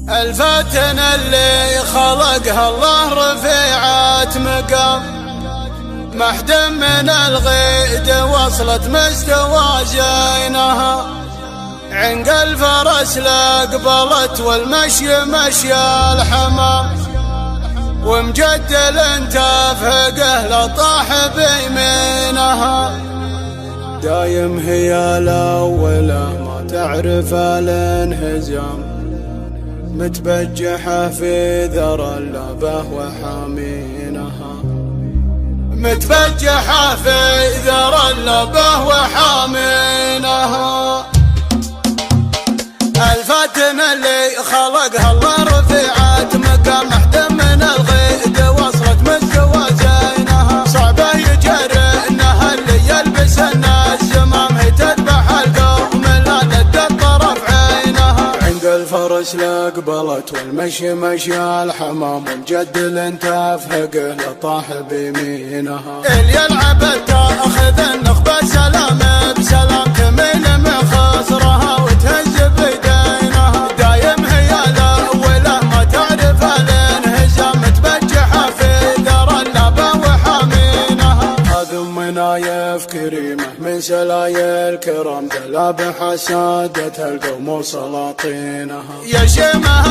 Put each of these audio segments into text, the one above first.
الفاتن اللي خلقها الله رفيعات مقام، محد من الغيد وصلت مستوى جينها، عنق الفرس لقبلت والمشي مشي الحمام، ومجدل تفهقه لطاح بيمينها، دايم هي الأولى ما تعرف الانهزام، متبجحة في ذرى اللبه وحامينها، متبجحة في ذرى اللبه وحامينها. الفاتن اللي خلقها الله رفيعات مقام، محد من الغيد وصلت مستوى زينها، صعبه يجرئنها اللي يلبس الناس زمام، هي تذبح القوم لا لد الطرف عينها، عنق الفرس لقبلت والمشي مشي الحمام، ومجدل تفهقه لطاح بيمينها، اللي يلعب تاخذ النخبه سلام بسلام، تميل من خصرها وتهز بيدينها، دايم هي الاولى ما تعرف الانهزام، متبجحه في ذرى اللبه وحامينها، هذم منايف كريمه من سلايا الكرام، دلابح سادتها القوم وسلاطينها، يا شيمه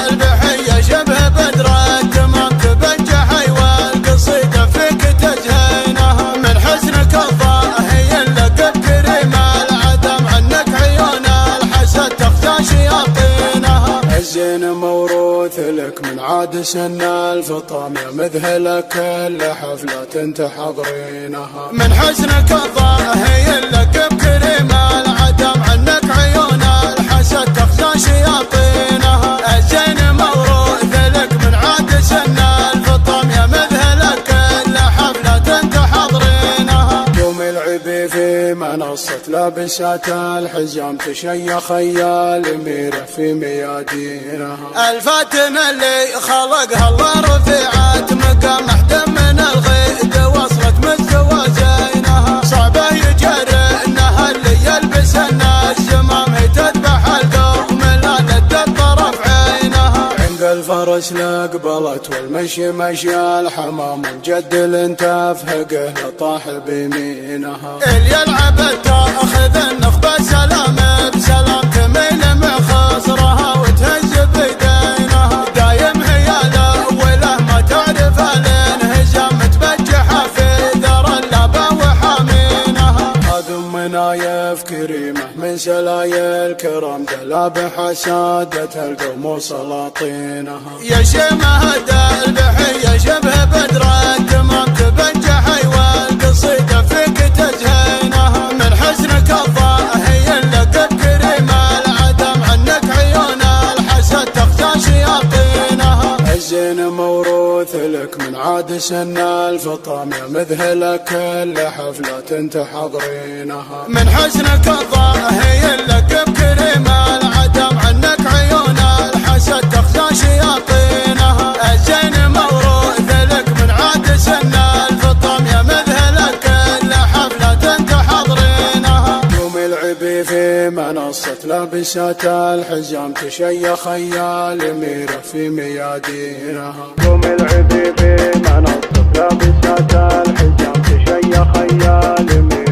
البحيه شبه بدر التمام، تبجحي والقصيده فيك تزهينها، من حسنك الظاهي اللقب كريم العدم، عنك عيون الحسد تخشى شياطينها، الزين موروث لك من عاد سن الفطام، يا مذهل كل حفلة تحضرينها، من حسنك الظاهي اللقب كريم العدم، عنك عيون الحسد تخشى شياطينها، الزين موروث لك من عاد سن الفطام، يا مذهل كل حفلة تحضرينها، يوم العبي في منصة لابسات الحزام، تشيخ الأميرة في ميادينها، الفاتن اللي خلقها الله رفيعات مقام، محد من الغيد وصلت مستوى زينها، صعبه يجرئنها اللي يلبس الناس زمام، هي تذبح القوم لا لد الطرف عينها، عنق الفرس لقبلت والمشي مشي الحمام، ومجدل تفهقه لطاح بيمينها، اللي يلعب تاخذ النخبه سلام بسلام، تميل من خصرها وتهز بيدينها، دايم هي الاولى ما تعرف الانهزام، متبجحه في ذرى اللبه وحامينها، هذم منايف كريمه من سلايا الكرام، دلابح سادتها القوم وسلاطينها، يا شيمه البحيه شبه بدر التمام، تبجحي والقصيده فيك تزهينها، من حسنك الظاهي اللقب كريم العدم، عنك عيون الحسد تخشى شياطينها، الزين موروث لك من عاد سن الفطام، يا مذهل كل حفلة تحضرينها، من حسنك الظاهي اللقب كريم العدم، عنك عيون الحسد تخشى شياطينها، الزين موروث لك من عاد سن الفطام، يا مذهل كل حفلة تحضرينها، يوم العبي في منصة لابسات الحزام، تشيخ الأميرة في ميادينها، يوم العبي في منصة لابسات الحزام، تشيخ الأميرة